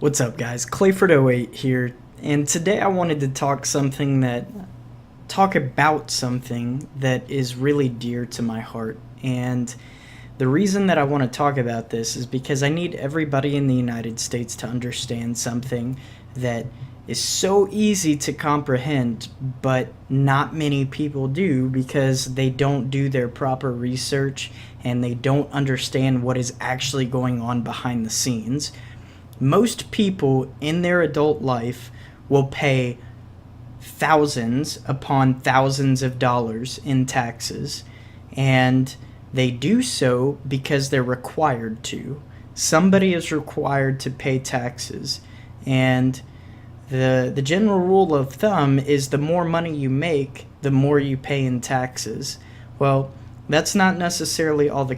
What's up, guys? Clayford08 here, and today I wanted to talk about something that is really dear to my heart. And the reason that I want to talk about this is because I need everybody in the United States to understand something that is so easy to comprehend, but not many people do because they don't do their proper research and they don't understand what is actually going on behind the scenes. Most people in their adult life will pay thousands upon thousands of dollars in taxes, and they do so because they're required to. Somebody is required to pay taxes, and the general rule of thumb is the more money you make, the more you pay in taxes. Well, that's not necessarily all the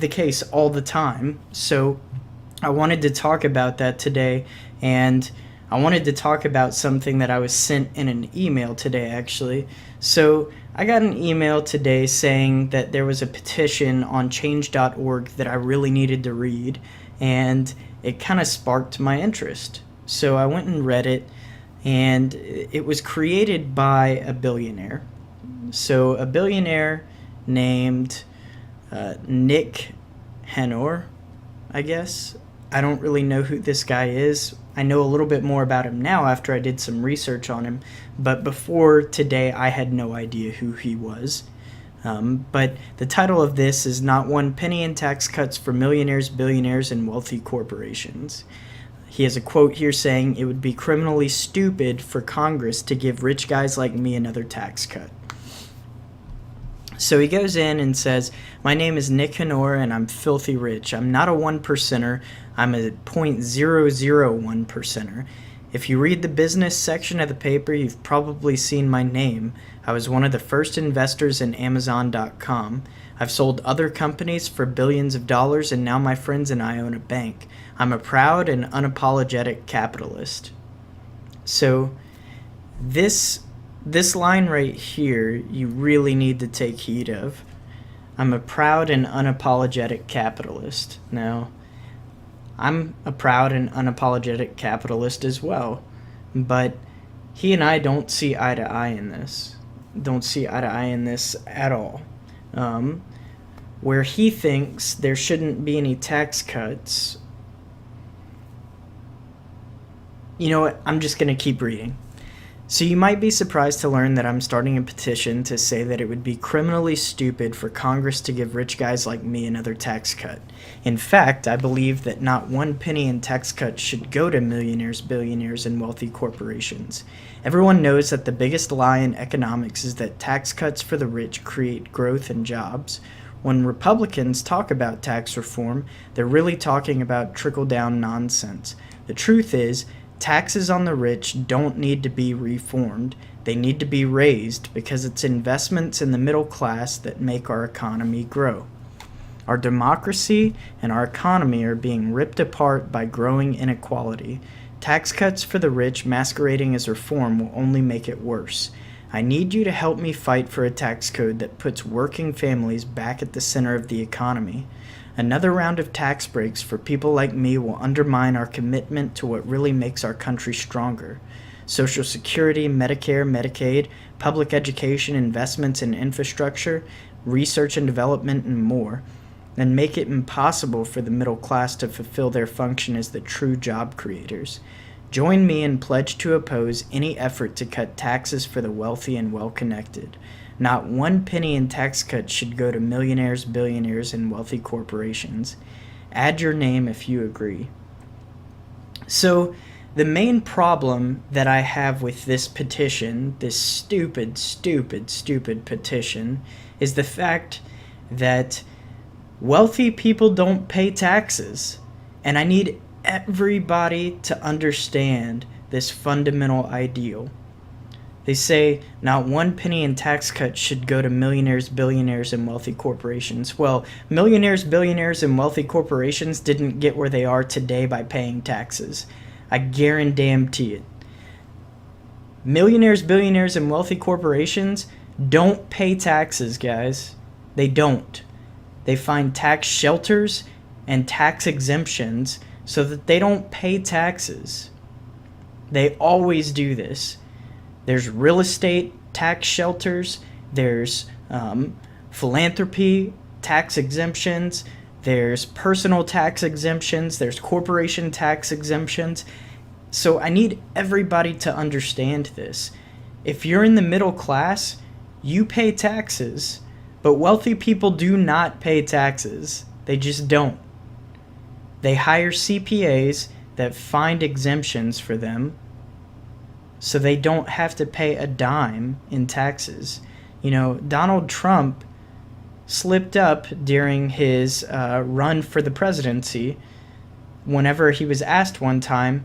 case all the time. So I wanted to talk about that today, and I wanted to talk about something that I was sent in an email today, actually. So I got an email today saying that there was a petition on change.org that I really needed to read, and it kind of sparked my interest. So I went and read it, and it was created by a billionaire. So a billionaire named Nick Hanor, I guess. I don't really know who this guy is. I know a little bit more about him now after I did some research on him, but before today I had no idea who he was. But the title of this is Not One Penny in Tax Cuts for Millionaires, Billionaires, and Wealthy Corporations. He has a quote here saying, "It would be criminally stupid for Congress to give rich guys like me another tax cut." So he goes in and says, "My name is Nick Hanor and I'm filthy rich. I'm not a 1%er, I'm a 0.001%er. If you read the business section of the paper, you've probably seen my name. I was one of the first investors in Amazon.com. I've sold other companies for billions of dollars, and now my friends and I own a bank. I'm a proud and unapologetic capitalist." So this line right here, you really need to take heed of. I'm a proud and unapologetic capitalist. Now, I'm a proud and unapologetic capitalist as well, but he and I don't see eye to eye in this. Don't see eye to eye in this at all. Where he thinks there shouldn't be any tax cuts. You know what? I'm just going to keep reading. So you might be surprised to learn that I'm starting a petition to say that it would be criminally stupid for Congress to give rich guys like me another tax cut. In fact, I believe that not one penny in tax cuts should go to millionaires, billionaires, and wealthy corporations. Everyone knows that the biggest lie in economics is that tax cuts for the rich create growth and jobs. When Republicans talk about tax reform, they're really talking about trickle-down nonsense. The truth is, taxes on the rich don't need to be reformed. They need to be raised because it's investments in the middle class that make our economy grow. Our democracy and our economy are being ripped apart by growing inequality. Tax cuts for the rich masquerading as reform will only make it worse. I need you to help me fight for a tax code that puts working families back at the center of the economy. Another round of tax breaks for people like me will undermine our commitment to what really makes our country stronger. Social Security, Medicare, Medicaid, public education, investments in infrastructure, research and development, and more, and make it impossible for the middle class to fulfill their function as the true job creators. Join me and pledge to oppose any effort to cut taxes for the wealthy and well-connected. Not one penny in tax cuts should go to millionaires, billionaires, and wealthy corporations. Add your name if you agree." So, the main problem that I have with this petition, this stupid petition, is the fact that wealthy people don't pay taxes. And I need everybody to understand this fundamental ideal. They say not one penny in tax cuts should go to millionaires, billionaires, and wealthy corporations. Well, millionaires, billionaires, and wealthy corporations didn't get where they are today by paying taxes. I guarantee it. Millionaires, billionaires, and wealthy corporations don't pay taxes, guys. They don't. They find tax shelters and tax exemptions so that they don't pay taxes. They always do this. There's real estate tax shelters, there's philanthropy tax exemptions, there's personal tax exemptions, there's corporation tax exemptions. So I need everybody to understand this. If you're in the middle class, you pay taxes, but wealthy people do not pay taxes. They just don't. They hire CPAs that find exemptions for them so they don't have to pay a dime in taxes. You know, Donald Trump slipped up during his run for the presidency whenever he was asked one time,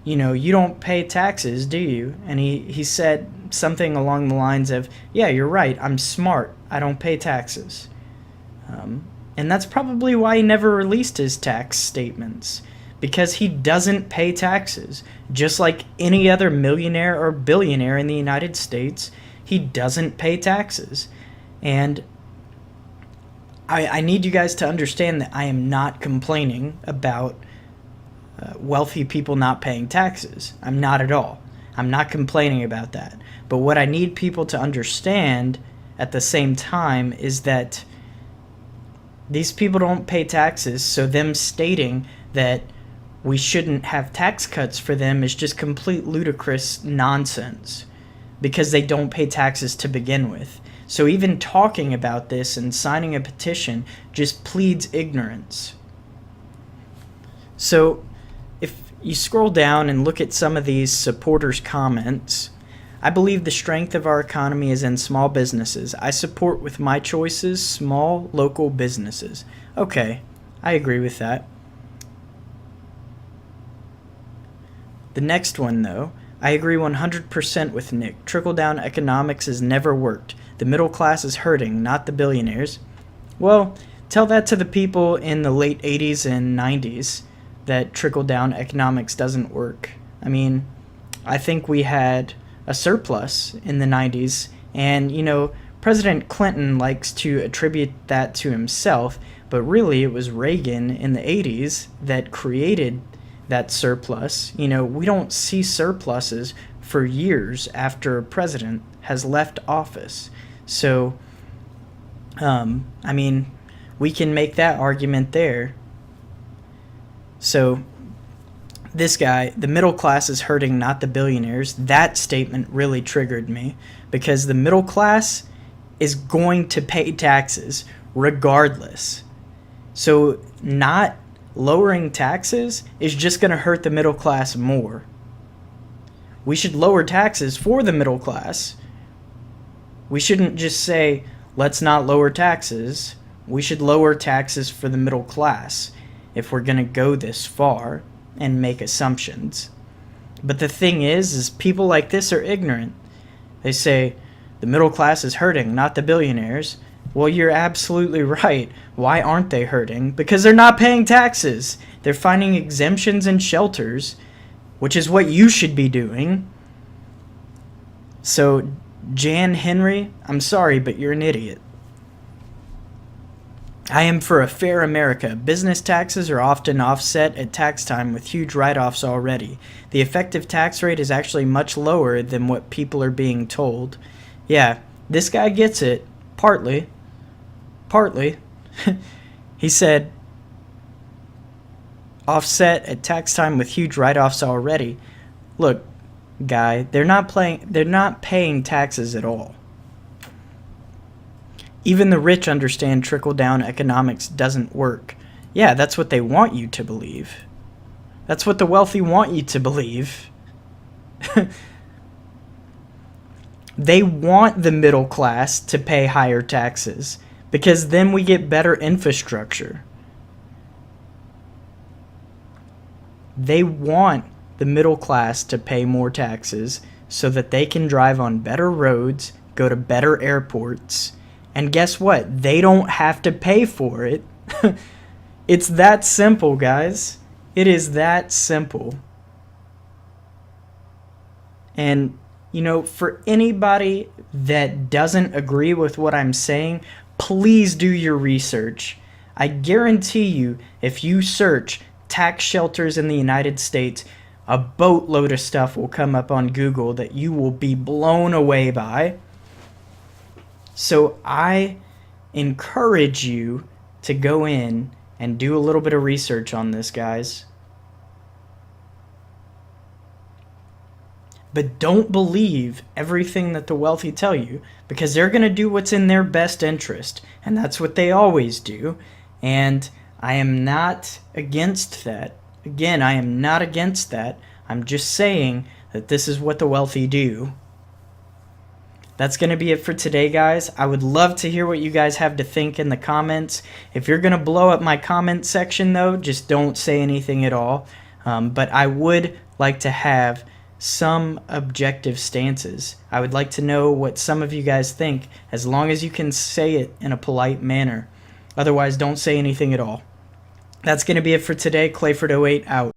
you don't pay taxes, do you? And he said something along the lines of, yeah, you're right, I'm smart, I don't pay taxes. And that's probably why he never released his tax statements, because he doesn't pay taxes. Just like any other millionaire or billionaire in the United States, he doesn't pay taxes. And I need you guys to understand that I am not complaining about wealthy people not paying taxes. I'm not at all. I'm not complaining about that. But what I need people to understand at the same time is that these people don't pay taxes, so them stating that we shouldn't have tax cuts for them is just complete ludicrous nonsense, because they don't pay taxes to begin with. So even talking about this and signing a petition just pleads ignorance. So if you scroll down and look at some of these supporters' comments, I believe the strength of our economy is in small businesses. I support with my choices small local businesses. Okay, I agree with that. The next one, though, I agree 100% with Nick. Trickle-down economics has never worked. The middle class is hurting, not the billionaires. Well, tell that to the people in the late 80s and 90s that trickle-down economics doesn't work. I mean, I think we had a surplus in the 90s, and, President Clinton likes to attribute that to himself, but really it was Reagan in the 80s that created that surplus. We don't see surpluses for years after a president has left office. So, we can make that argument there. So, this guy, the middle class is hurting, not the billionaires, that statement really triggered me, because the middle class is going to pay taxes regardless. So, not lowering taxes is just going to hurt the middle class more. We should lower taxes for the middle class. We shouldn't just say, let's not lower taxes. We should lower taxes for the middle class if we're going to go this far and make assumptions. But the thing is people like this are ignorant. They say, the middle class is hurting, not the billionaires. Well, you're absolutely right. Why aren't they hurting? Because they're not paying taxes. They're finding exemptions and shelters, which is what you should be doing. So, Jan Henry, I'm sorry, but you're an idiot. I am for a fair America. Business taxes are often offset at tax time with huge write-offs already. The effective tax rate is actually much lower than what people are being told. Yeah, this guy gets it. Partly. He said, offset at tax time with huge write-offs already. Look, guy, they're not paying taxes at all. Even the rich understand trickle-down economics doesn't work. Yeah, that's what they want you to believe. That's what the wealthy want you to believe. They want the middle class to pay higher taxes, because then we get better infrastructure. They want the middle class to pay more taxes so that they can drive on better roads, go to better airports, and guess what? They don't have to pay for it. It's that simple, guys. It is that simple. And, for anybody that doesn't agree with what I'm saying, please do your research. I guarantee you, if you search tax shelters in the United States, a boatload of stuff will come up on Google that you will be blown away by. So I encourage you to go in and do a little bit of research on this, guys. But don't believe everything that the wealthy tell you, because they're going to do what's in their best interest, and that's what they always do. And I am not against that. Again, I am not against that. I'm just saying that this is what the wealthy do. That's going to be it for today, guys. I would love to hear what you guys have to think in the comments. If you're going to blow up my comment section, though, just don't say anything at all. But I would like to have some objective stances. I would like to know what some of you guys think, as long as you can say it in a polite manner. Otherwise, don't say anything at all. That's going to be it for today. Clayford08 out.